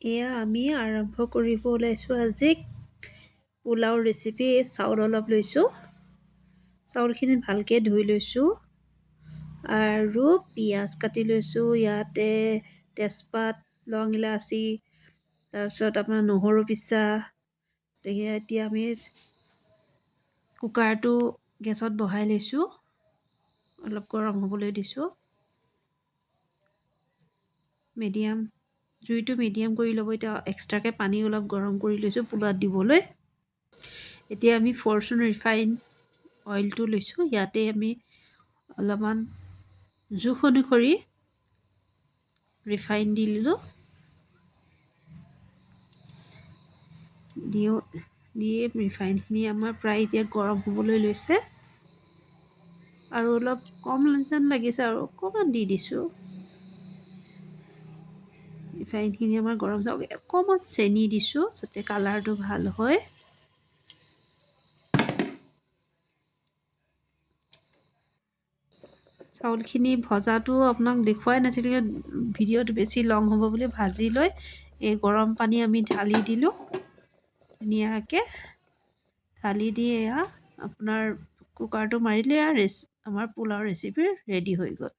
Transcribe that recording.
এয়া আমি আৰম্ভ কৰিব ওলাইছোঁ আজি পোলাও ৰেচিপি। চাউল অলপ লৈছোঁ, চাউলখিনি ভালকৈ ধুই লৈছোঁ আৰু পিঁয়াজ কাটি লৈছোঁ। ইয়াতে তেজপাত, লং, ইলাচি, তাৰপিছত আপোনাৰ নহৰু পিচা। এতিয়া আমি কুকাৰটো গেছত বহাই লৈছোঁ, অলপ গৰম হ'বলৈ দিছোঁ। জুইটো মিডিয়াম কৰি ল'ব। এতিয়া এক্সট্ৰাকৈ পানী অলপ গৰম কৰি লৈছোঁ পোলাওত দিবলৈ। এতিয়া আমি ফৰচুন ৰিফাইন অইলটো লৈছোঁ। ইয়াতে আমি অলপমান জোখ অনুসৰি ৰিফাইন দি দিলোঁ। দি ৰিফাইনখিনি আমাৰ প্ৰায় এতিয়া গৰম হ'বলৈ লৈছে আৰু অলপ কম যেন লাগিছে আৰু অকণমান দি দিছোঁ। ৰিফাইনখিনি আমাৰ গৰম যাওক। অকণমান চেনি দিছোঁ যাতে কালাৰটো ভাল হয়। চাউলখিনি ভজাটো আপোনাক দেখুৱাই নাথাকিলে ভিডিঅ'টো বেছি লং হ'ব বুলি ভাজি লৈ এই গৰম পানী আমি ঢালি দিলোঁ ধুনীয়াকৈ। ঢালি দি এয়া আপোনাৰ কুকাৰটো মাৰিলে আৰু আমাৰ পোলাও ৰেচিপি ৰেডি হৈ গ'ল।